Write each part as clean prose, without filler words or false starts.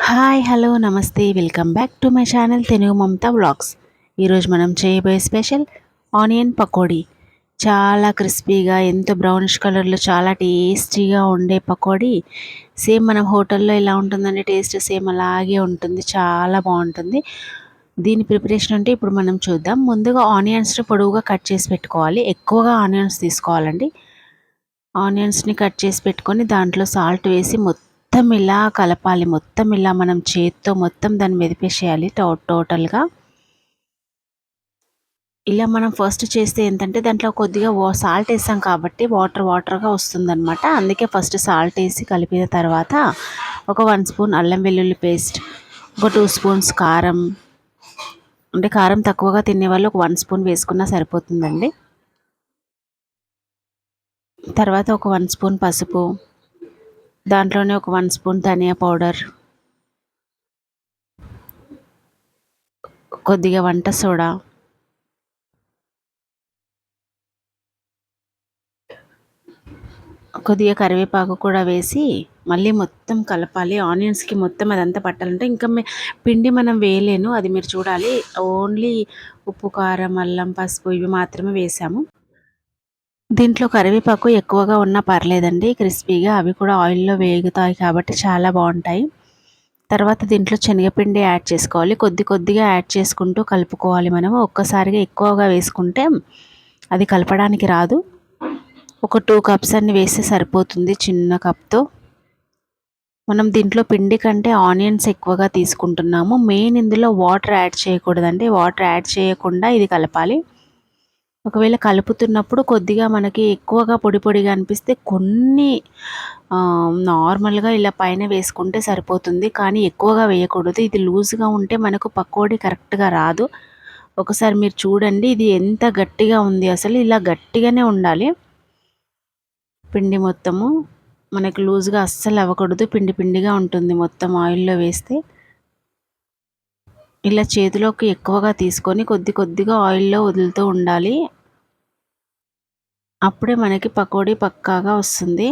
Hi hello నమస్తే welcome back to my channel Tenugu Mamata vlogs. ఈరోజు మనం చేయబోయే స్పెషల్ ఆనియన్ పకోడీ. చాలా క్రిస్పీగా ఎంతో బ్రౌనిష్ కలర్లో చాలా టేస్టీగా ఉండే పకోడీ. సేమ్ మనం హోటల్లో ఎలా ఉంటుందంటే టేస్ట్ సేమ్ అలాగే ఉంటుంది, చాలా బాగుంటుంది. దీని ప్రిపరేషన్ అంటే ఇప్పుడు మనం చూద్దాం. ముందుగా ఆనియన్స్ని పొడవుగా కట్ చేసి పెట్టుకోవాలి. ఎక్కువగా ఆనియన్స్ తీసుకోవాలండి. ఆనియన్స్ని కట్ చేసి పెట్టుకొని దాంట్లో సాల్ట్ వేసి మొత్తం ఇలా కలపాలి. మొత్తం ఇలా మనం చేత్తో మొత్తం దాన్ని మెదిపేసేయాలి టోటల్గా. ఇలా మనం ఫస్ట్ చేస్తే ఏంటంటే దాంట్లో కొద్దిగా సాల్ట్ వేసాం కాబట్టి వాటర్గా వస్తుందన్నమాట. అందుకే ఫస్ట్ సాల్ట్ వేసి కలిపిన తర్వాత ఒక 1 స్పూన్ అల్లం వెల్లుల్లి పేస్ట్, ఒక 2 స్పూన్స్ కారం, అంటే కారం తక్కువగా తినేవాళ్ళు ఒక 1 స్పూన్ వేసుకున్నా సరిపోతుందండి. తర్వాత ఒక 1 స్పూన్ పసుపు, దాంట్లోనే ఒక 1 స్పూన్ ధనియా పౌడర్, కొద్దిగా వంట సోడా, కొద్దిగా కరివేపాకు కూడా వేసి మళ్ళీ మొత్తం కలపాలి. ఆనియన్స్కి మొత్తం అదంతా పట్టాలంటే ఇంకా పిండి మనం వేయలేను, అది మీరు చూడాలి. ఓన్లీ ఉప్పు, కారం, అల్లం, పసుపు ఇవి మాత్రమే వేసాము. దీంట్లో కరివేపాకు ఎక్కువగా ఉన్నా పర్లేదండి, క్రిస్పీగా అవి కూడా ఆయిల్లో వేగుతాయి కాబట్టి చాలా బాగుంటాయి. తర్వాత దీంట్లో శనగపిండి యాడ్ చేసుకోవాలి. కొద్దిగా యాడ్ చేసుకుంటూ కలుపుకోవాలి. మనము ఒక్కసారిగా ఎక్కువగా వేసుకుంటే అది కలపడానికి రాదు. ఒక 2 కప్స్ అన్ని వేస్తే సరిపోతుంది చిన్న కప్తో. మనం దీంట్లో పిండి కంటే ఆనియన్స్ ఎక్కువగా తీసుకుంటున్నాము. మెయిన్ ఇందులో వాటర్ యాడ్ చేయకూడదండి. వాటర్ యాడ్ చేయకుండా ఇది కలపాలి. ఒకవేళ కలుపుతున్నప్పుడు కొద్దిగా మనకి ఎక్కువగా పొడిగా అనిపిస్తే కొన్ని నార్మల్గా ఇలా పైన వేసుకుంటే సరిపోతుంది, కానీ ఎక్కువగా వేయకూడదు. ఇది లూజ్గా ఉంటే మనకు పకోడీ కరెక్ట్గా రాదు. ఒకసారి మీరు చూడండి, ఇది ఎంత గట్టిగా ఉంది. అసలు ఇలా గట్టిగానే ఉండాలి పిండి మొత్తము. మనకు లూజ్గా అస్సలు అవ్వకూడదు, పిండిగా ఉంటుంది మొత్తం ఆయిల్లో వేస్తే. ఇలా చేతిలోకి ఎక్కువగా తీసుకొని కొద్దిగా ఆయిల్లో వదులుతూ ఉండాలి. అప్పుడే మనకి పకోడీ పక్కాగా వస్తుంది.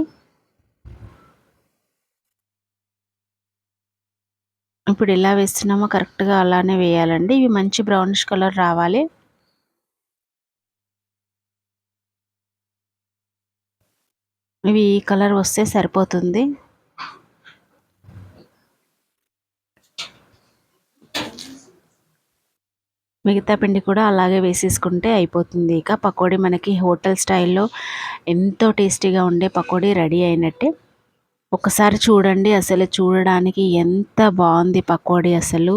ఇప్పుడు ఎలా వేస్తున్నామో కరెక్ట్గా అలానే వేయాలండి. ఇవి మంచి బ్రౌనిష్ కలర్ రావాలి. ఇవి ఈ కలర్ వస్తే సరిపోతుంది. మిగతా పిండి కూడా అలాగే వేసేసుకుంటే అయిపోతుంది. ఇక పకోడీ మనకి హోటల్ స్టైల్లో ఎంతో టేస్టీగా ఉండే పకోడీ రెడీ అయినట్టే. ఒకసారి చూడండి, అసలు చూడడానికి ఎంత బాగుంది పకోడీ. అసలు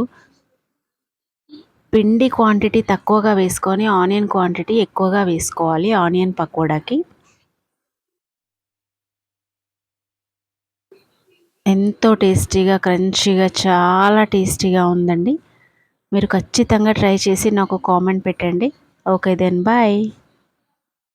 పిండి క్వాంటిటీ తక్కువగా వేసుకొని ఆనియన్ క్వాంటిటీ ఎక్కువగా వేసుకోవాలి ఆనియన్ పకోడాకి. ఎంతో టేస్టీగా క్రంచీగా చాలా టేస్టీగా ఉందండి. మీరు ఖచ్చితంగా ట్రై చేసి నాకు కామెంట్ పెట్టండి. Okay then bye.